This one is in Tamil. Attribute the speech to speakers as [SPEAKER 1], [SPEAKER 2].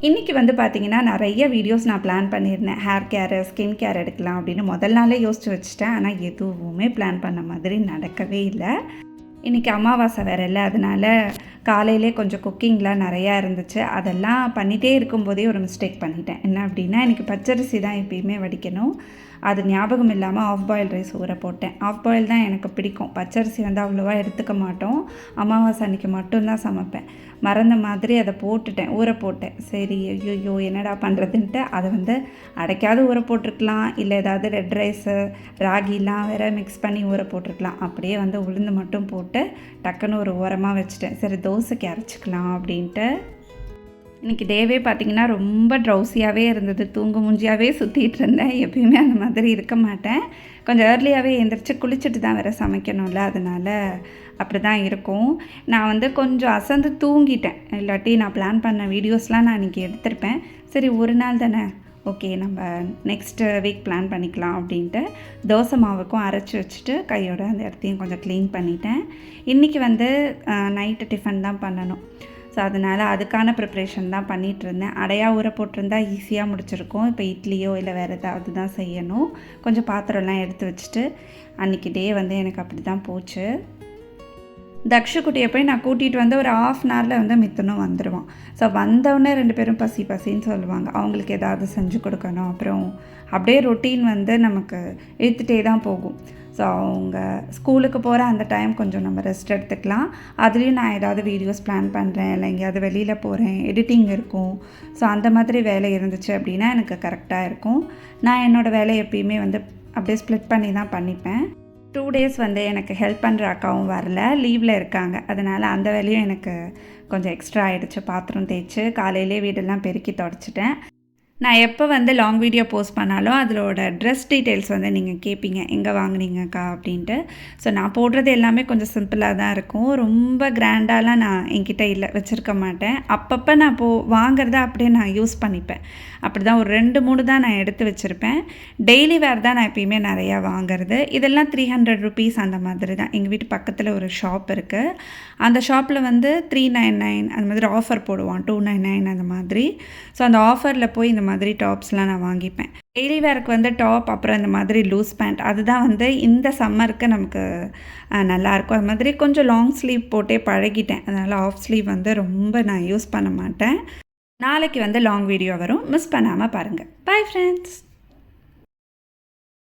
[SPEAKER 1] இன்றைக்கி வந்து பார்த்திங்கன்னா நிறைய வீடியோஸ் நான் பிளான் பண்ணியிருந்தேன். ஹேர் கேரு, ஸ்கின் கேர் எடுக்கலாம் அப்படின்னு முதல் நாளே யோசித்து வச்சுட்டேன். ஆனால் எதுவுமே பிளான் பண்ண மாதிரி நடக்கவே இல்லை. இன்றைக்கி அமாவாசை வேறு இல்லை, அதனால் காலையிலே கொஞ்சம் குக்கிங்லாம் நிறையா இருந்துச்சு. அதெல்லாம் பண்ணிகிட்டே இருக்கும்போதே ஒரு மிஸ்டேக் பண்ணிட்டேன். என்ன அப்படின்னா, இன்றைக்கி பச்சரிசி தான் எப்பயுமே வடிக்கணும். அது ஞாபகம் இல்லாமல் ஆஃப் பாயில் ரைஸ் ஊற போட்டேன். ஆஃப் பாயில் தான் எனக்கு பிடிக்கும். பச்சரிசி வந்து அவ்வளோவா எடுத்துக்க மாட்டோம். அமாவாசை அன்றைக்கி மட்டும்தான் சமைப்பேன். மறந்த மாதிரி அதை போட்டுட்டேன், ஊற போட்டேன். சரி, ஐயோ என்னடா பண்ணுறதுன்ட்டு அதை வந்து அடைக்காது ஊற போட்டிருக்கலாம், இல்லை ஏதாவது ரெட் ரைஸு ராகிலாம் வேறு மிக்ஸ் பண்ணி ஊற போட்டிருக்கலாம். அப்படியே வந்து உளுந்து மட்டும் போட்டு டக்குன்னு ஒரு ஓரமாக வச்சுட்டேன். சரி தோசைக்கு அரைச்சிக்கலாம் அப்படின்ட்டு. இன்றைக்கி டேவே பார்த்திங்கன்னா ரொம்ப ட்ரௌசியாகவே இருந்தது. தூங்கு மூஞ்சியாகவே சுற்றிட்டு இருந்தேன். எப்பயுமே அந்த மாதிரி இருக்க மாட்டேன். கொஞ்சம் ஏர்லியாகவே எழுந்திரிச்சு குளிச்சுட்டு தான் வேறு சமைக்கணும்ல, அதனால் அப்படி தான் இருக்கும். நான் வந்து கொஞ்சம் அசந்து தூங்கிட்டேன். இல்லாட்டி நான் பிளான் பண்ண வீடியோஸ்லாம் நான் இன்றைக்கி எடுத்திருப்பேன். சரி ஒரு நாள் தானே, ஓகே நம்ம நெக்ஸ்ட்டு வீக் பிளான் பண்ணிக்கலாம் அப்படின்ட்டு தோசை மாவுக்கும் அரைச்சி வச்சுட்டு கையோட அந்த இடத்தையும் கொஞ்சம் க்ளீன் பண்ணிட்டேன். இன்றைக்கி வந்து நைட்டு டிஃபன் தான் பண்ணணும். ஸோ அதனால் அதுக்கான ப்ரிப்ரேஷன் தான் பண்ணிகிட்ருந்தேன். அடையாக ஊற போட்டிருந்தா ஈஸியாக முடிச்சிருக்கும். இப்போ இட்லியோ இல்லை வேறு ஏதாவது தான் செய்யணும். கொஞ்சம் பாத்திரம்லாம் எடுத்து வச்சுட்டு அன்றைக்கி டே வந்து எனக்கு அப்படி தான் போச்சு. தக்ஷுக்குட்டியை போய் நான் கூட்டிகிட்டு வந்து ஒரு ½ அன் ஹவரில் வந்து மித்தனும் வந்துடுவான். ஸோ வந்தவுடனே 2 பேரும் பசி பசின்னு சொல்லுவாங்க. அவங்களுக்கு ஏதாவது செஞ்சு கொடுக்கணும். அப்புறம் அப்படியே ரொட்டீன் வந்து நமக்கு இழுத்துகிட்டே தான் போகும். ஸோ அவங்க ஸ்கூலுக்கு போகிற அந்த டைம் கொஞ்சம் நம்ம ரெஸ்ட் எடுத்துக்கலாம். அதுலேயும் நான் ஏதாவது வீடியோஸ் பிளான் பண்ணுறேன், இல்லை எங்கேயாவது வெளியில் போகிறேன், எடிட்டிங் இருக்கும். ஸோ அந்த மாதிரி வேலை இருந்துச்சு அப்படின்னா எனக்கு கரெக்டாக இருக்கும். நான் என்னோடய வேலையை எப்பயுமே வந்து அப்படியே ஸ்ப்ளிட் பண்ணி தான் பண்ணிப்பேன். 2 டேஸ் வந்து எனக்கு ஹெல்ப் பண்ணுற அக்காவும் வரல, லீவில் இருக்காங்க. அதனால் அந்த வேலையும் எனக்கு கொஞ்சம் எக்ஸ்ட்ரா ஆகிடுச்சு. பாத்திரம் தேய்ச்சி காலையிலே வீடெல்லாம் பெருக்கி தொடச்சிட்டேன். நான் எப்போ வந்து லாங் வீடியோ போஸ்ட் பண்ணாலும் அதோட ட்ரெஸ் டீட்டெயில்ஸ் வந்து நீங்கள் கேட்பீங்க, எங்கே வாங்கினீங்கக்கா அப்படின்ட்டு. ஸோ நான் போடுறது எல்லாமே கொஞ்சம் சிம்பிளாக தான் இருக்கும். ரொம்ப கிராண்டாலாம் நான் என்கிட்ட இல்லை, வச்சுருக்க மாட்டேன். அப்பப்போ நான் வாங்குறத அப்படியே நான் யூஸ் பண்ணிப்பேன். அப்படி தான் ஒரு 2-3 தான் நான் எடுத்து வச்சுருப்பேன். டெய்லி வேர் தான் நான் எப்பயுமே நிறையா வாங்குறது. இதெல்லாம் 300 ருபீஸ் அந்த மாதிரி தான். எங்கள் வீட்டு பக்கத்தில் ஒரு ஷாப் இருக்குது. அந்த ஷாப்பில் வந்து 399 அந்த மாதிரி ஆஃபர் போடுவான், 299 அந்த மாதிரி. ஸோ அந்த ஆஃபரில் போய் இந்த மாதிரி டாப்ஸ்லாம் நான் வாங்கிப்பேன். டெய்லி வேருக்கு வந்து டாப், அப்புறம் இந்த மாதிரி லூஸ் பேண்ட், அதுதான் வந்து இந்த சம்மருக்கு நமக்கு நல்லாயிருக்கும். அது மாதிரி கொஞ்சம் லாங் ஸ்லீவ் போட்டே பழகிட்டேன். அதனால் ஆஃப் ஸ்லீவ் வந்து ரொம்ப நான் யூஸ் பண்ண மாட்டேன். நாளைக்கு வந்து லாங் வீடியோ வரும், மிஸ் பண்ணாமல் பாருங்கள். Bye friends.